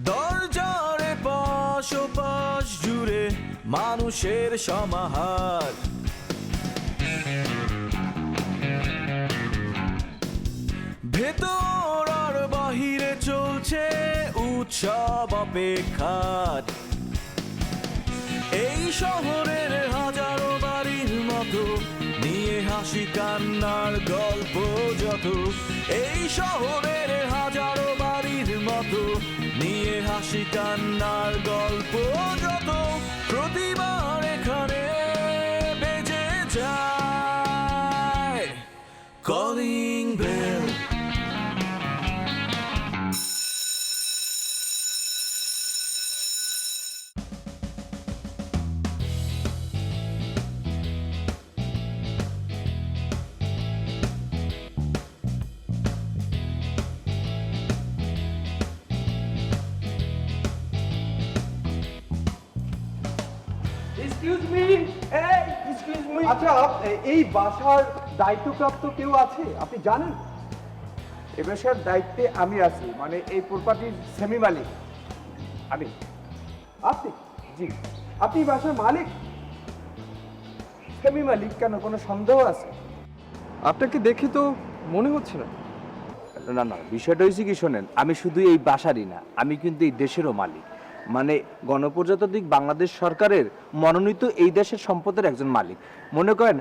দরজারে পাশ ওপাশ জুড়ে মানুষের সমাহার, ভেতর আর বাহিরে চলছে উৎসব অপেক্ষার। এই শহরের হাজারো বাড়ির মতো নিয়ে হাসি কান্নার গল্প যত, এই শহরের হাজারো বাড়ির মতো নিয়ে হাসি কান্নার গল্প যত, প্রতিবার এখানে বেজে যায় calling bell. Excuse me, excuse me. আচ্ছা, এই বাসার দায়িত্বপ্রাপ্ত কেউ আছে আপনি জানেন? এ বাসার দায়িত্বে আমি আছি, মানে এই প্রপার্টির সেমি মালিক আমি। আপনি? জি। আপনি বাসার মালিক? সেমি মালিক কেন, কোনো সন্দেহ আছে? আপনাকে দেখে তো মনে হচ্ছে না। না না, বিষয়টা হয়েছে কি শোনেন, আমি শুধু এই বাসারই না, আমি কিন্তু এই দেশেরও মালিক, মানে গণপ্রজাতন্ত্রী বাংলাদেশ সরকারের মনোনীত এই দেশের সম্পদের একজন মালিক। মনে করেন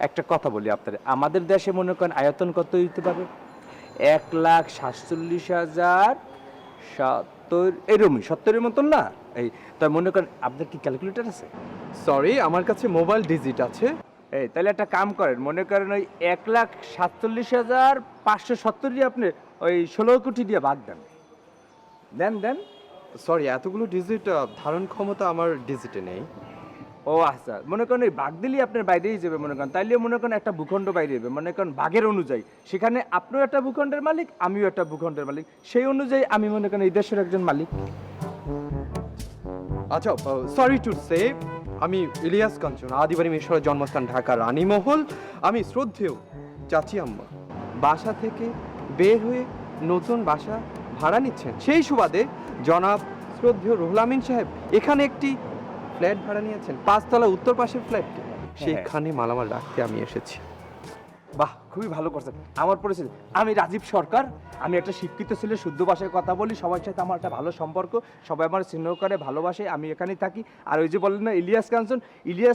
একটা কথা বলি আপনার, আমাদের দেশে মনে করেন আয়তন কত হইতে পারে? 1,47,070, এরকমই 70-এর মতন না? এই তাই মনে করেন, আপনার কি ক্যালকুলেটর আছে? সরি, আমার কাছে মোবাইল ডিজিট আছে। এই তাহলে একটা কাম করেন, মনে করেন ওই 1,47,570 আপনি ওই 16 কোটি দিয়ে ভাগ দেন। দেন দেন। সরি, এতগুলো ডিজিট ধারণ ক্ষমতা আমার ডিজিটে নেই। ও আচ্ছা, মনে করেন ওই ভাগ দিলেই আপনার বাইরেই যাবে, মনে করেন তাইলে মনে করেন একটা ভূখণ্ড বাইরে যাবে, মনে করেন ভাগের অনুযায়ী সেখানে আপনিও একটা ভূখণ্ডের মালিক, আমিও একটা ভূখণ্ডের মালিক, সেই অনুযায়ী আমি মনে করেন এই দেশের একজন মালিক। আচ্ছা, সরি টু সে, আমি ইলিয়াস কাঞ্চন, আদিবাড়ি মিশরের জন্মস্থান ঢাকা রানীমহল। আমি শ্রদ্ধেয় চাচি আম্মা বাসা থেকে বের হয়ে নতুন বাসা ভাড়া নিচ্ছেন, সেই সুবাদে জনাব শ্রদ্ধেয় রুহুল আমিন সাহেব এখানে একটি ফ্ল্যাট ভাড়া নিয়েছেন, 5 তলা উত্তর পাশের ফ্ল্যাটটি। সেখানে মালামাল রাখতে আমি এসেছি। বাহ, খুবই ভালো করছেন। আমার পরিচয়, আমি রাজীব সরকার, আমি একটা শিক্ষিত ছেলে, শুদ্ধ ভাষায় কথা বলি, সবার সাথে আমার একটা ভালো সম্পর্ক, সবাই আমার স্নেহ করে, ভালোবাসে, আমি এখানেই থাকি। আর ওই যে বললেন না ইলিয়াস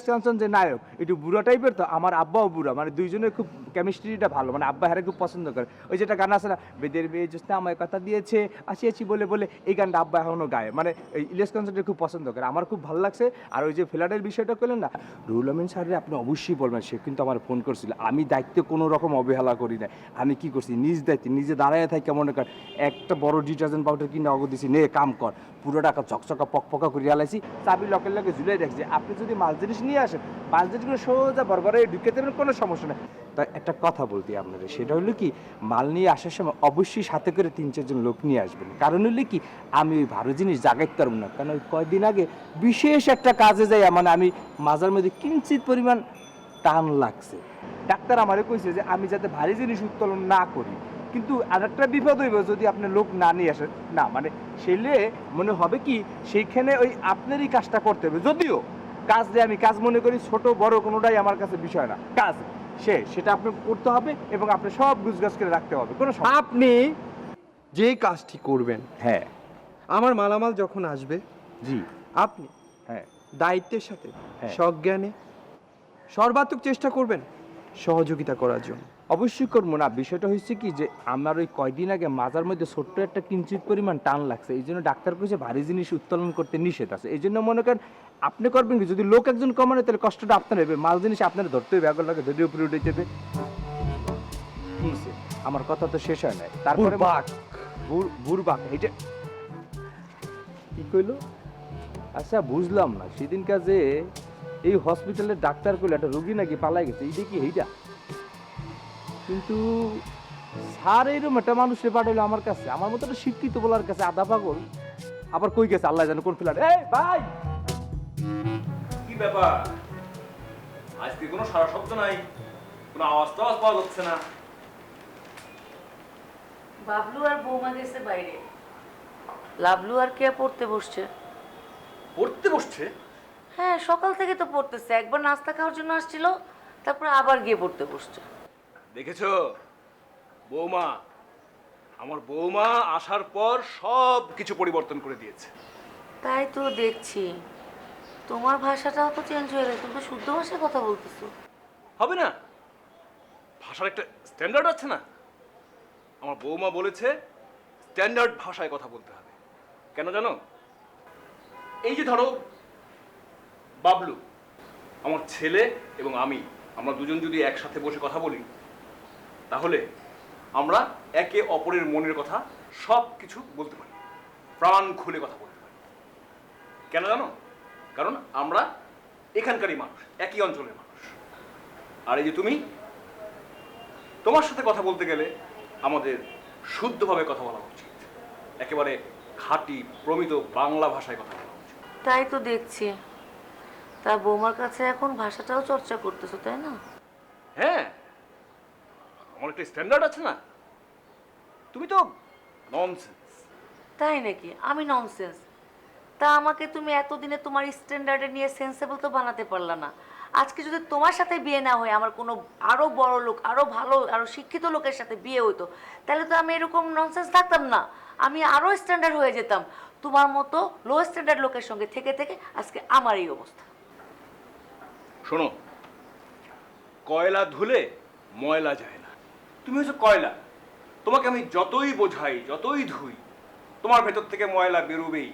কাঞ্চন যে নায়ক, একটু বুড়া টাইপের, তো আমার আব্বাও বুড়া, মানে দুইজনের খুব কেমিস্ট্রিটা ভালো, মানে আব্বা হ্যারে খুব পছন্দ করে। ওই যেটা গান আছে না, বেদের মেয়ে জোস্না আমায় কথা দিয়েছে, আসিয়াছি বলে বলে, এই গানটা আব্বা এখনও গায়, মানে এই ইলিয়াস কাঞ্চনটা খুব পছন্দ করে, আমার খুব ভালো লাগছে। আর ওই যে ফ্ল্যাটের বিষয়টা করলেন না, রুহুল আমিন স্যারের আপনি অবশ্যই বলবেন, সে কিন্তু আমার ফোন করছিল, আমি দায়িত্বে কোনো রকম অবহেলা করি না, আমি কি করছি নিজ দায়িত্বে নিজে দাঁড়ায় থাকি, মনে কর একটা বড় ডিটারজেন্ট পাউডার কিনে অগদ দিছি, নে কাম কর, পুরো টাকা চকচকা পকপকা করে আলাইছি, চাবি লকের লগে ঝুলে রাখছি, আপনি যদি মাল জিনিস নিয়ে আসেন, মাল জিনিসগুলো সোজা বরবরে ঢুকে দেবেন, কোনো সমস্যা নেই। তাই একটা কথা বলতে আপনাদের, সেটা হলো কি, মাল নিয়ে আসার সময় অবশ্যই সাথে করে 3-4 জন লোক নিয়ে আসবেন, কারণ হলো কি, আমি ওই ভালো জিনিস জাগাইতে পারবো না, কারণ ওই কয়েকদিন আগে বিশেষ একটা কাজে যাই, মানে আমি মাজার মধ্যে কিঞ্চিত পরিমাণ টান লাগছে, ডাক্তার আমারে কইছে যে আমি যাতে ভারী জিনিস উত্তোলন না করি, কিন্তু আরেকটা বিপদ হইব যদি আপনি লোক না নিয়ে আসেন, না মানে সেলে মনে হবে কি সেইখানে ওই আপনারই কাজটা করতে হবে, যদিও কাজ যে আমি কাজ মনে করি, ছোট বড় কোনোটাই আমার কাছে বিষয় না, কাজ সেটা আপনি করতে হবে এবং আপনি সব গুছগাছ করে রাখতে হবে, কোনো আপনি যে কাজটি করবেন, হ্যাঁ আমার মালামাল যখন আসবে, জি আপনি হ্যাঁ দায়িত্বের সাথে হ্যাঁ। সজ্ঞানে সর্বাত্মক চেষ্টা করবেন সহযোগিতা করার জন্য। অবশ্যই করবো না, বিষয়টা হচ্ছে কি যে আমার ওই কয়দিন আগে মাজার মধ্যে ছোট্ট একটা কিঞ্চিত পরিমাণ টান লাগছে, এই জন্য ডাক্তার কইছে ভারী জিনিস উত্তোলন করতে নিষেধ আছে, এই জন্য মনে করেন আপনি করবেন কি, যদি লোক একজন কমানো তাহলে কষ্টটা আপনার হবে, মাল জিনিস আপনার ধরতে হবে, আগর লাগে ধরে উপরে উঠে যাবে। আমার কথা তো শেষ হয় নাই, তারপরে বুড়বাক এইটা কি কইলো? আচ্ছা বুঝলাম না, সেদিন কাজে এই হসপিটালের ডাক্তার কইলো একটা রোগী নাকি পালাই গেছে, এইটা কি এইটা? কিন্তু স্যার এইরকম একটা মানুষের পাঠাইলো আমার কাছে, আমার মতো একটা শিক্ষিত বলার কাছে আধা পাগল, আবার কই গেছে আল্লাহ জানে কোন ফ্ল্যাট। এই ভাই, কি ব্যাপার, আজকে কোনো সারা শব্দ নাই? কোনো আওয়াজ টাওয়াজ পাওয়া যাচ্ছে না। বাবলু আর বৌমা গেছে বাইরে। লাবলু আর কে পড়তে বসছে? পড়তে বসছে? হ্যাঁ, সকাল থেকে তো পড়তেছে। একবার নাস্তা খাওয়ার জন্য আসছিল, তারপর আবার গিয়ে পড়তে বসছে। দেখেছো বৌমা, আমার বৌমা আসার পর সব কিছু পরিবর্তন করে দিয়েছে। তাই তো দেখছি, তোমার ভাষাটাও তো চেঞ্জ হয়ে গেছে। তুমি তো শুদ্ধ ভাষায় কথা বলতেছো। হবে না? ভাষার একটা স্ট্যান্ডার্ড আছে না? আমার বৌমা বলেছে স্ট্যান্ডার্ড ভাষায় কথা বলতে হবে। কেন জানো? এই যে ধরো বাবলু, আমার ছেলে এবং আমরা দুজন যদি একসাথে বসে কথা বলি, তাহলে আমরা একে অপরের মনের কথা সব কিছু বলতে পারি, প্রাণ খুলে কথা বলতে পারি। কেন জানো? কারণ আমরা এখানকারই মানুষ, একই অঞ্চলের মানুষ। আর এই যে তুমি, তোমার সাথে কথা বলতে গেলে আমাদের শুদ্ধভাবে কথা বলা উচিত, একেবারে খাঁটি প্রমিত বাংলা ভাষায় কথা বলা উচিত। তাই তো দেখছি। তা বৌমার কাছে এখন ভাষাটাও চর্চা করতেছো, তাই না? হ্যাঁ, আমার একটা স্ট্যান্ডার্ড আছে না? তুমি তো ননসেন্স। তাই নাকি? আমি ননসেন্স? তা আমাকে তুমি এতদিনে তোমার স্ট্যান্ডার্ডে নিয়ে সেন্সেবল তো বানাতে পারলা না। আজকে যদি তোমার সাথে বিয়ে না হয়, আমার কোনো আরো বড় লোক, আরো ভালো, আরো শিক্ষিত লোকের সাথে বিয়ে হইতো, তাহলে তো আমি এরকম ননসেন্স থাকতাম না। আমি আরো স্ট্যান্ডার্ড হয়ে যেতাম। তোমার মতো লো স্ট্যান্ডার্ড লোকের সঙ্গে থেকে থেকে আজকে আমার এই অবস্থা। শোনো, কয়লা ধুলে ময়লা যায় না। তুমি হচ্ছে কয়লা। তোমাকে আমি যতই বোঝাই, যতই ধুই, তোমার ভেতর থেকে ময়লা বেরোবেই।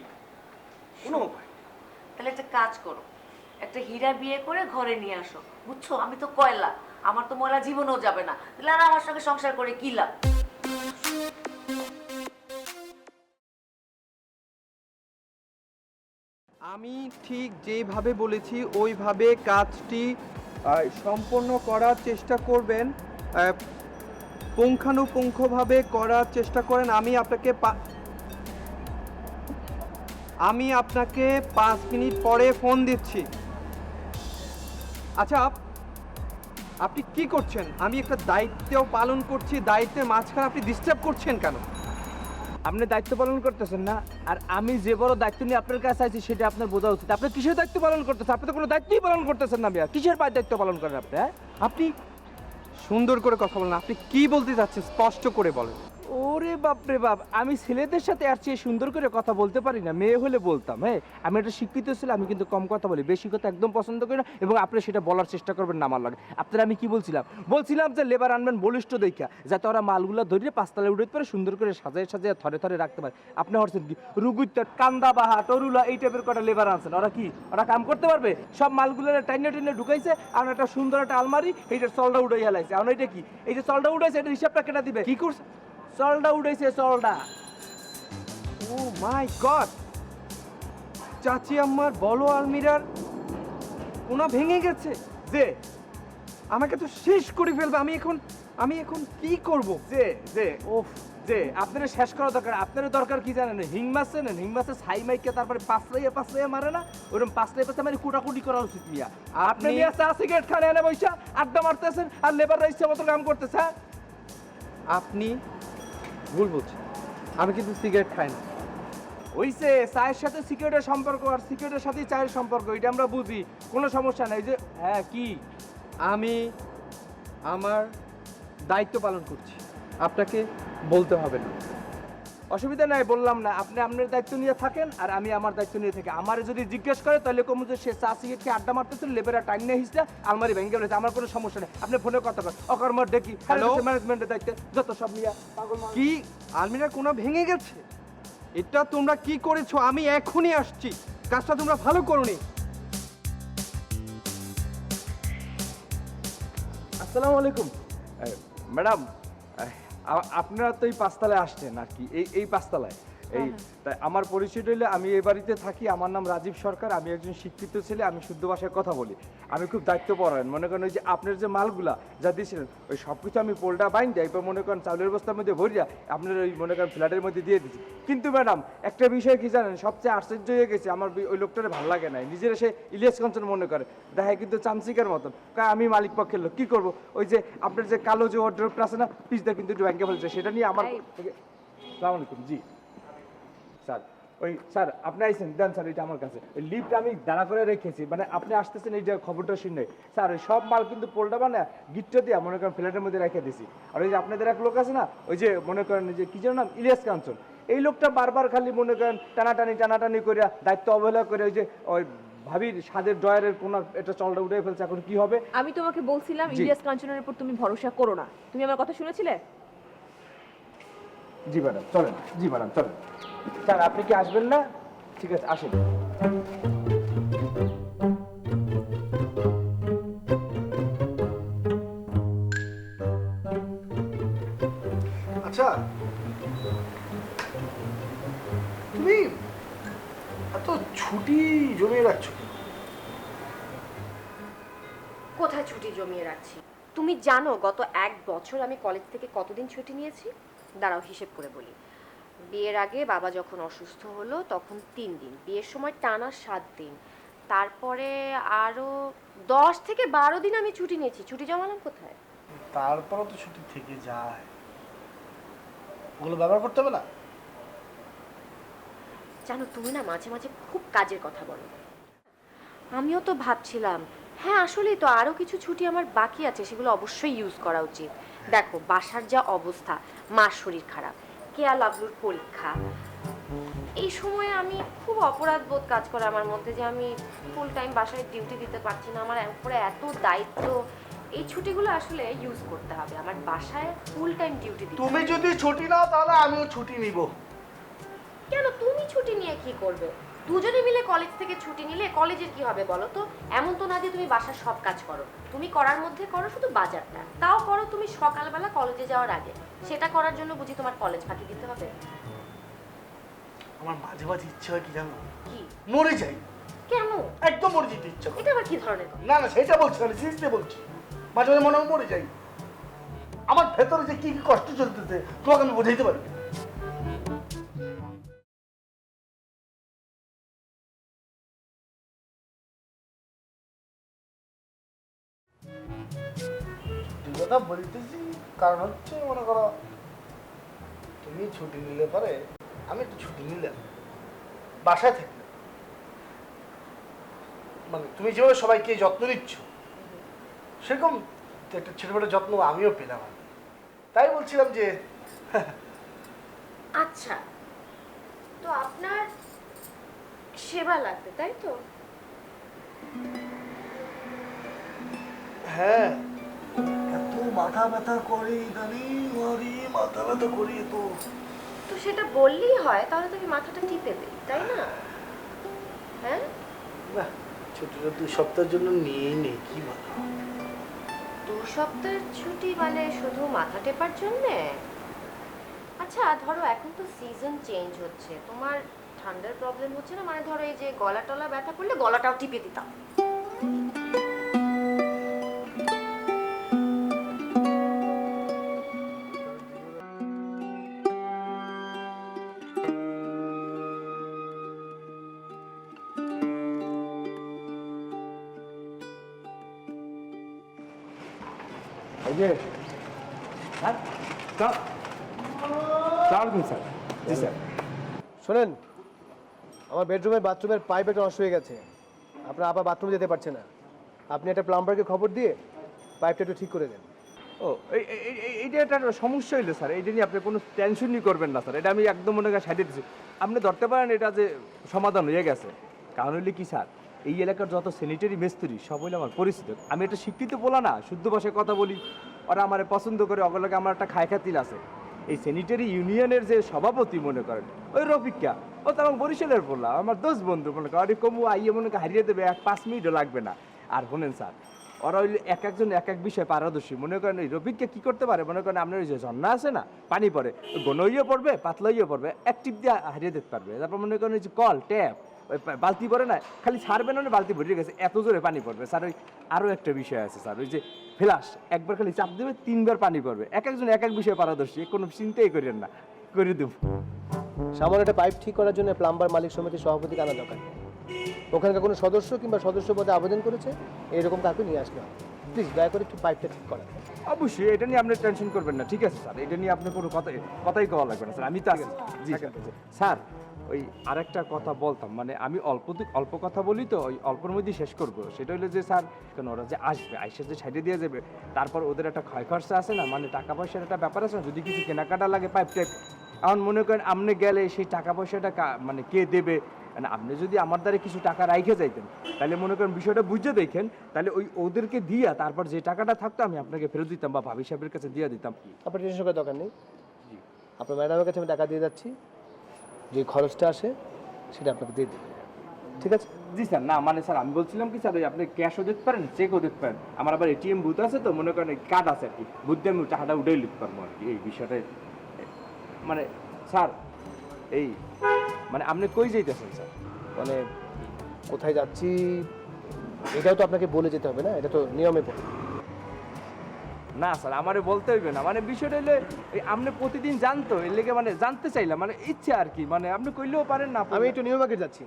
কোনো উপায় নেই। তাহলে একটা কাজ করো, একটা হীরা বিয়ে করে ঘরে নিয়ে আসো, বুঝছো? আমি তো কয়লা, আমার তো ময়লা জীবনেও যাবে না। তাহলে আর আমার সঙ্গে সংসার করে কি লাভ? আমি ঠিক যেভাবে বলেছি ওইভাবে কাজটি সম্পন্ন করার চেষ্টা করবেন, পুঙ্খানুপুঙ্খভাবে করার চেষ্টা করেন। আমি আপনাকে 5 মিনিট পরে ফোন দিচ্ছি। আচ্ছা, আপনি কি করছেন? আমি একটা দায়িত্ব পালন করছি, দায়িত্বের মাঝখানে আপনি ডিস্টার্ব করছেন কেন? আপনি দায়িত্ব পালন করতেছেন না, আর আমি যে বড় দায়িত্ব নিয়ে আপনার কাছে আছি সেটা আপনার বোঝা উচিত। আপনি কিসের দায়িত্ব পালন করতেছেন? আপনি তো কোনো দায়িত্বই পালন করতেছেন না। কিসের দায়িত্ব পালন করেন আপনি? হ্যাঁ, আপনি সুন্দর করে কথা বলেন। আপনি কি বলতে চাচ্ছেন স্পষ্ট করে বলেন। ওরে বাপ রে বাপ, আমি ছেলেদের সাথে আর চেয়ে সুন্দর করে কথা বলতে পারি না। মেয়ে হলে বলতাম। হ্যাঁ, আমি একটা শিক্ষিত ছেলে, আমি কিন্তু কম কথা বলি, বেশি কথা একদম পছন্দ করি না, এবং আপনি সেটা বলার চেষ্টা করবেন না আমার লাগে। আপনারা আমি কি বলছিলাম যে লেবার আনবেন বলিষ্ঠ দেখা, যাতে ওরা মালগুলো ধরিয়ে পাঁচতলায় উঠে পারে, সুন্দর করে সাজায় সাজায় থরে থরে রাখতে পারে। আপনি হচ্ছেন কি রুগুইত্তার কান্দা বাহা টরুলা এই টাইপের কটা লেবার আনছেন। ওরা কাম করতে পারবে? সব মালগুলো টাইনে টেনে ঢুকাইছে, আর একটা সুন্দর একটা আলমারি, এইটার চলটা উঠাই হেলাইছে। এখন এইটা কি? এই যে চলটা উঠাইছে, এটা হিসাবটা কেটে দিবে। কি করছে? চলটা উঠেছে, চলটা। ও মাই গড! চাচি আম্মার বলো আলমিরার কোনা ভেঙে গেছে। যে আমাকে তো শেষ করে ফেলবে। আমি এখন কি করব? যে আপনারা শেষ করা দরকার। আপনার দরকার কি জানেন? হিং মাছ চেনেন? হিং মাছের ছাই মাইকে তারপরে পাঁচলাইয়া মারে না, ওরকম পাঁচলাইয়া মানে কুটাকুটি করা উচিত। মিয়া আপনি মিয়া চা সিগারেট খানে এনে বৈশা আড্ডা মারতেছেন, আর লেবাররা ইচ্ছা মতো কাম করতেছে। হ্যাঁ, আপনি ভুল বলছেন। আমি কিন্তু সিগারেট খাই না। ওইছে চায়ের সাথে সিগারেটের সম্পর্ক, আর সিগারেটের সাথে চায়ের সম্পর্ক, এটা আমরা বুঝি, কোনো সমস্যা নাই। যে হ্যাঁ, কি? আমি আমার দায়িত্ব পালন করছি, আপনাকে বলতে হবে না। অসুবিধা নাই, বললাম না। আপনি আপনার দায়িত্ব নিয়ে থাকেন, আর আমি আমার দায়িত্ব নিয়ে থাকি। আমার যদি জিজ্ঞেস করে তাহলে কমু যে সে চা সিগারেট খেয়ে আড্ডা মারতেছিল, লেবারের টাইম নিয়ে হিসটা আলমারি ভেঙে গেছে। আমার কোনো সমস্যা নেই। আপনি ফোনে কথা কর, অকর্মর ডেকি হ্যালো, ম্যানেজমেন্টের দায়িত্ব যত সব নিয়ে পাগল। কি আলমিরার কোনা ভেঙে গেছে? এটা তোমরা কি করেছো? আমি এখনই আসছি। কাজটা তোমরা ভালো করোনি। আসসালামু আলাইকুম ম্যাডাম। আপনারা তো এই পাঁচতলায় আসছেন আর কি, এই পাঁচতলায়। এই তাই আমার পরিচয় হইলে আমি এই বাড়িতে থাকি। আমার নাম রাজীব সরকার, আমি একজন শিক্ষিত ছেলে, আমি শুদ্ধ ভাষায় কথা বলি। আমি খুব দায়িত্বপরায়ণ, মনে করেন ওই যে আপনার যে মালগুলা যা দিয়েছিলেন ওই সব কিছু আমি পোলটা বাইন দেয়, এরপর মনে করেন চাউলের বস্তার মধ্যে ভরিয়া আপনার ওই মনে করেন ফ্ল্যাটের মধ্যে দিয়ে দিচ্ছি। কিন্তু ম্যাডাম একটা বিষয় কি জানেন, সবচেয়ে আশ্চর্য হয়ে গেছে, আমার ওই লোকটার ভালো লাগে না, নিজের সে ইলিয়াস কাঞ্চন মনে করে, দেখে কিন্তু চামচিকের মতন। আমি মালিক পক্ষের লোক, কী করবো? ওই যে আপনার যে কালো যে ওয়ার্ড্রোবটা আছে না, পিসটা কিন্তু একটু ব্যাংকে ফেলছে, সেটা নিয়ে আমার থেকে। আসসালামু আলাইকুম। জি স্যার, ওই স্যার আপনি আইসেন, দেন স্যার এটা আমার কাছে। ওই লিফট আমি দাঁড়া করে রেখেছি, মানে আপনি আসতেছেন এই যে খবরটা শুনে স্যার, ওই সব মাল কিন্তু পোলটা বানা গিটটা দিয়ে মনে করেন ফ্ল্যাটের মধ্যে রেখে দিছি। আর ওই যে আপনাদের এক লোক আছে না, ওই যে মনে করেন যে কি যেন নাম, ইলিয়াস কাঞ্চন, এই লোকটা বারবার খালি মনে করেন টানাটানি করে দায়িত্ব অবহেলা করে ওই যে ওই ভাবির স্বাদের ডয়ারের কোন একটা চলটা উঠে ফেলছে, এখন কি হবে? আমি তোমাকে বলছিলাম জি। ইলিয়াস কাঞ্চনের উপর তুমি ভরসা করো না, তুমি আমার কথা শুনেছিলে? জি ম্যাডাম চলেন, জি ম্যাডাম চলেন। স্যার আপনি কি আসবেন না? ঠিক আছে আসেন। আচ্ছা, তুমি এত ছুটি জমিয়ে রাখছো কেন? কোথায় ছুটি জমিয়ে রাখছি? তুমি জানো গত 1 বছর আমি কলেজ থেকে কতদিন ছুটি নিয়েছি? দাঁড়াও হিসেব করে বলি। বিয়ের আগে বাবা যখন অসুস্থ হলো তখন 3 দিন, বিয়ের সময় টানা 7 দিন, তারপরে আরো 10 থেকে 12 দিন আমি ছুটি নিয়েছি। ছুটি জমালাম কোথায়? তারপরও তো ছুটি থেকে যায়, ওগুলো ব্যবহার করতে হবে না? জানো তুমি না মাঝে মাঝে খুব কাজের কথা বলো। আমিও তো ভাবছিলাম, হ্যাঁ আসলেই তো আরও কিছু ছুটি আমার বাকি আছে, সেগুলো অবশ্যই ইউজ করা উচিত। দেখো বাসার যা অবস্থা, মার শরীর খারাপ, কেয়া লাভলুর পরীক্ষা, এই সময়ে আমি খুব অপরাধ বোধ কাজ করে আমার মধ্যে যে আমি ফুল টাইম বাসায় ডিউটি দিতে পারছি না, আমার উপরে এত দায়িত্ব। এই ছুটিগুলো আসলে ইউজ করতে হবে, আমার বাসায় ফুল টাইম ডিউটি দিতে। তুমি যদি ছুটি নাও তাহলে আমিও ছুটি নিব। কেন তুমি ছুটি নিয়ে কি করবে? দুজনে মিলে কলেজ থেকে ছুটি নিলে কলেজের কি হবে বলো তো? এমন তো না যে তুমি বাসার সব কাজ করো, তুমি করার মধ্যে করো শুধু বাজারটা, তাও করো তুমি সকালবেলা কলেজে যাওয়ার আগে। সেটা করার জন্য বুঝি তোমার কলেজ ফাঁকি দিতে হবে? আমার মাঝে মাঝে ইচ্ছে হয় কি জানো, কি? মরে যাই, কেন? একদম মরে যেতে ইচ্ছা করে। এটা আবার কি ধরনের কথা? না না সেটা বলছি না, সিরিয়াসলি বলছি, মাঝে মাঝে মনে হয় মরে যাই। আমার ভেতরে যে কি কি কষ্ট চলতেছে তোমাকে আমি বোঝাইতে পারি না। সত্যি কথা বলতেছি, কারণ হচ্ছে মনে করো তুমি ছুটি নিলে পরে আমি একটু ছুটি নিলাম, বাসায় থাকলে মানে তুমি যেভাবে সবাইকে যত্ন নিচ্ছ সেরকম একটা ছোটখাটো যত্ন আমিও পেলাম। তাই বলছিলাম যে আচ্ছা, তো আপনার সেবা লাগবে তাই তো? হ্যাঁ, এত মাথা ব্যথা করে ইদানিং, মাথা ব্যথা করি তো। তো সেটা বললেই হয়, তাহলে তুমি মাথাটা টিপে দিই তাই না? হ্যাঁ না, ছুটিটা 2 সপ্তাহের জন্য নিয়েই নেই, কি বলো? 2 সপ্তাহের ছুটি মানে শুধু মাথা টেপার জন্যে? আচ্ছা ধরো এখন তো সিজন চেঞ্জ হচ্ছে, তোমার ঠান্ডার প্রবলেম হচ্ছে না? মানে ধরো এই যে গলা টলা ব্যথা করলে গলাটাও টিপে দিতাম। এই যে স্যার, স্যার স্যার জি স্যার। শোনেন, আমার বেডরুমের বাথরুমের পাইপ একটা নষ্ট হয়ে গেছে, আপনার আপা বাথরুমে যেতে পারছে না, আপনি একটা প্লাম্বারকে খবর দিয়ে পাইপটা একটু ঠিক করে দেন। ও এইটা একটা সমস্যা হইলো স্যার, এইটা নিয়ে আপনি কোনো টেনশনই করবেন না স্যার, এটা আমি একদম মনে করি সাইডে দিচ্ছি। আপনি ধরতে পারেন এটা যে সমাধান হয়ে গেছে। কারণ হইলে কি স্যার, এই এলাকার যত স্যানিটারি মিস্ত্রি সব হইলে আমার পরিচিত, আমি একটা শিক্ষিত বলা না, শুদ্ধ ভাষায় কথা বলি, ওরা আমার পছন্দ করে, ওগুলোকে আমার একটা খায় খাতিল আছে। এই স্যানিটারি ইউনিয়নের যে সভাপতি মনে করেন ওই রফিকা, ও তো আমার বরিশালের বললাম, আমার 10 বন্ধু মনে করেন, আরে কমু আইয়ে মনে করেন হারিয়ে দেবে, 5 মিনিটও লাগবে না। আর শোনেন স্যার, ওরা হইলে এক একজন এক এক বিষয়ে পারদর্শী। মনে করেন ওই রফিককে কি করতে পারে, মনে করেন আপনার ওই যে ঝর্ণা আছে না, পানি পড়ে, ঘন হইয়ে পড়বে, পাতলা হইয়ে পড়বে, এক টিপ দিয়ে হারিয়ে দিতে পারবে। তারপর মনে করেন ওই যে কল ট্যাপ, ওই বালতি ভরে না, খালি ছাড়বেন না বালতি ভরে গেছে, এত জোরে পানি পড়বে স্যার। ওই আরও একটা বিষয় আছে স্যার, ওই যে ফ্লাশ একবার খালি চাপ দেবে 3 বার পানি পড়বে। এক একজন এক এক বিষয়ে পারদর্শী, কোনো চিন্তাই করেন না, করে দেব। সামান্য একটা পাইপ ঠিক করার জন্য প্লাম্বার মালিক সমিতির সভাপতিকে আনা দরকার। ওখানকার কোনো সদস্য কিংবা সদস্য পদে আবেদন করেছে এরকম কাউকে নিয়ে আসতে হবে। প্লিজ দয়া করে একটু পাইপটা ঠিক করা। অবশ্যই, এটা নিয়ে আপনি টেনশন করবেন না, ঠিক আছে স্যার? এটা নিয়ে আপনি কোনো কথাই কওয়া লাগবে না স্যার, আমি তো আছি। জি স্যার, ওই আরেকটা কথা বলতাম, মানে আমি অল্প কথা বলি তো, ওই অল্পের মধ্যেই শেষ করব। সেটা হলো যে স্যার, কেন ওরা যে আসবে, আইসা যে সাইডে দিয়ে যাবে, তারপর ওদের একটা ক্ষয় খরচা আছে না, মানে টাকা পয়সার একটা ব্যাপার আছে না, যদি কিছু কেনাকাটা লাগে পাইপ টাইপ, এখন মনে করেন আপনি গেলে সেই টাকা পয়সাটা মানে কে দেবে, মানে আপনি যদি আমার দ্বারা কিছু টাকা রাইখে যাইতেন, তাহলে মনে করেন বিষয়টা বুঝে দেখেন, তাহলে ওই ওদেরকে দিয়া তারপর যে টাকাটা থাকতো আমি আপনাকে ফেরত দিতাম বা ভাবি সাহেবের কাছে দিয়ে দিতাম। আপনার টেনশন করার দরকার নেই। আপনার ম্যাডামের কাছে আমি টাকা দিয়ে যাচ্ছি, যে খরচটা আসে সেটা আপনাকে দিয়ে দেবে, ঠিক আছে? জি স্যার, না মানে স্যার আমি বলছিলাম কি স্যার, ওই আপনি ক্যাশও দিতে পারেন, চেকও দিতে পারেন, আমার আবার এটিএম বুথ আছে তো, মনে করেন কার্ড আছে আর কি, বুথ দিয়ে আমি টাকাটা উঠেই লিখতে পারবো আর কি। এই বিষয়টা মানে স্যার, এই মানে আপনি কই যাইতেছেন স্যার? মানে কোথায় যাচ্ছি এটাও তো আপনাকে বলে যেতে হবে না, এটা তো নিয়মে পড়ে। না স্যার, আমারে বলতে হইবে না, মানে বিষয়টা হলে এই আপনি প্রতিদিন জানতো, এর লেগে মানে জানতে চাইলাম, মানে ইচ্ছে আর কি, মানে আপনি কইলেও পারেন না। আমি একটু নিউ মার্কেট যাচ্ছি।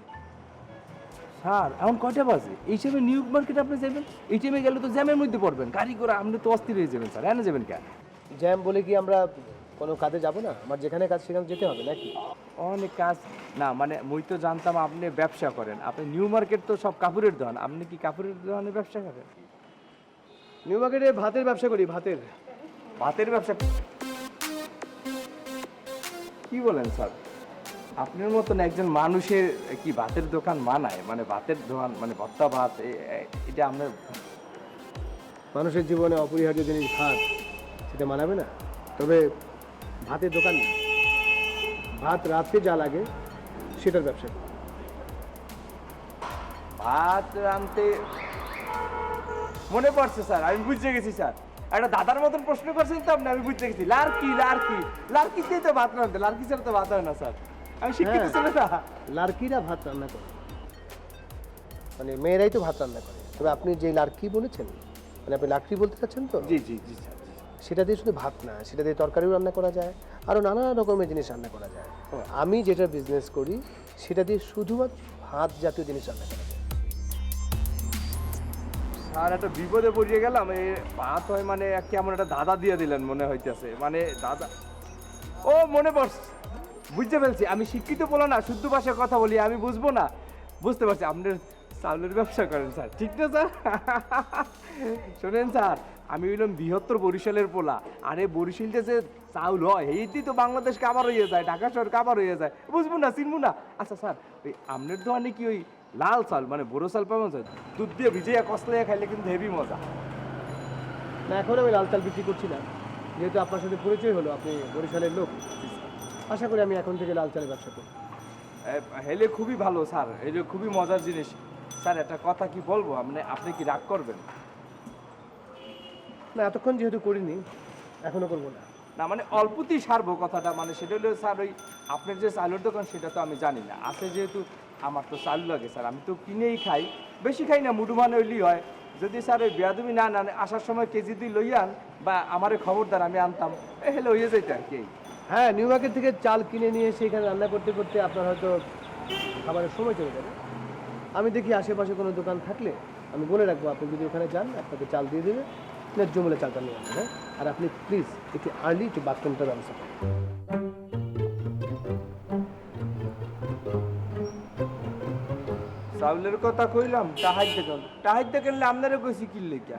স্যার এখন কয়টা বাজে? এই টাইমে নিউ মার্কেট আপনি যাবেন? এই টাইমে গেলে তো জ্যামের মধ্যে পড়বেন, গাড়ি করে আপনি তো অস্থির হয়ে যাবেন স্যার। এনে যাবেন কেন? জ্যাম বলে কি আমরা কোনো কাজে যাব না? আমার যেখানে কাজ সেখানে যেতে হবে নাকি? অনেক কাজ না, মানে মুই তো জানতাম আপনি ব্যবসা করেন, আপনি নিউ মার্কেট তো সব কাপড়ের দোকান, আপনি কি কাপড়ের দোকানে ব্যবসা করেন? নিউ মার্কেটে ভাতের ব্যবসা করি, ভাতের। ভাতের ব্যবসা? কি বলেন স্যার? আপনার মতন একজন মানুষের কি ভাতের দোকান মানায়? মানে ভাতের দোকান মানে ভর্তা ভাত, এটা আপনার মানুষের জীবনে অপরিহার্য জিনিস ভাত, সেটা মানাবে না? তবে ভাতের দোকান নেই, ভাত রাত্রে যা লাগে সেটার ব্যবসা করি। ভাত রাঁধতে মনে পড়ছে স্যার, আমি বুঝতে গেছি স্যার, একটা দাদার মতন প্রশ্ন করছেন তো আপনি, আমি বুঝতে গেছি। লার্কি লার্কি লার্কি দিয়ে তো ভাত রাঁধতে, লার্কি ছাড়া তো ভাত হয় না স্যার, আমি শিক্ষিত ছেলে না। লার্কিরা ভাত রান্না করে, মানে মেয়েরাই তো ভাত রান্না করে। তবে আপনি যে লার্কি বলেছেন, মানে আপনি লাকড়ি বলতে চাচ্ছেন তো? জি জি জি স্যার। সেটা দিয়ে শুধু ভাত না, সেটা দিয়ে তরকারিও রান্না করা যায়, আরও নানা রকমের জিনিস রান্না করা যায়। আমি যেটা বিজনেস করি সেটা দিয়ে শুধুমাত্র ভাত জাতীয় জিনিস রান্না করা যায়। স্যার একটা বিপদে পড়িয়ে গেলাম, এই ভাত হয় মানে কেমন একটা দাদা দিয়ে দিলেন মনে হইতেছে, মানে দাদা, ও মনে পড়ছে, বুঝতে পেরেছি। আমি শিক্ষিত বলো না, শুদ্ধ ভাষায় কথা বলি, আমি বুঝবো না, বুঝতে পারছি আপনার চাউলের ব্যবসা করেন স্যার, ঠিক না স্যার? শোনেন স্যার, আমি হইলাম বৃহত্তর বরিশালের পোলা, আরে বরিশালতে যে চাউল হয় এইটি তো বাংলাদেশ কাবার হয়ে যায়, ঢাকা শহর কাবার হয়ে যায়, বুঝবো না, চিনবো না। আচ্ছা স্যার, ওই আপনার দোকানে কি ওই লাল চাল মানে বড়ো চাল পাওয়া যায়? দুধ দিয়ে ভিজিয়ে কষলাইয়া খাইলে কিন্তু হেভি মজা। না, এখন আমি লাল চাল বিক্রি করছি না, যেহেতু আপনার সাথে পরিচয় হলো, আপনি বরিশালের লোক, আশা করি আমি এখন থেকে লাল চালের ব্যবসা করব। হেলে খুবই ভালো স্যার, এটা খুবই মজার জিনিস। স্যার একটা কথা কি বলবো, মানে আপনি কি রাগ করবেন? না, এতক্ষণ যেহেতু করিনি, এখনো করবো না। না মানে অল্পতেই সারবো কথাটা, মানে সেটা হলো স্যার, ওই আপনার যে চালের দোকান সেটা তো আমি জানি না, আছে যেহেতু আমার তো চাল লাগে স্যার, আমি তো কিনেই খাই, বেশি খাই না, মুডুমান হইলেই হয়। যদি স্যার ওই বেয়াদুমি না না আসার সময় কেজি দিয়ে লইয়ান বা আমারে খবরদার, আমি আনতাম, হেলে হয়ে যেত আর কি। হ্যাঁ, নিউ মার্কেট থেকে চাল কিনে নিয়ে এসে এখানে রান্না করতে করতে আপনার হয়তো খাবারের সময় চলে যাবে। আমি দেখি আশেপাশে কোনো দোকান থাকলে আমি বলে রাখবো, আপনি যদি ওখানে যান আপনাকে চাল দিয়ে দেবে, ন্যায্য মূল্যে চালটা নিয়ে আসবেন। হ্যাঁ, আর আপনি প্লিজ একটু আর্লি একটু বাথরুমটার ব্যবস্থা করুন। চাউলের কথা কইলাম, টাহাইতে গেল, টাহাইতে গেলে আপনারা কইছি কি লেখা।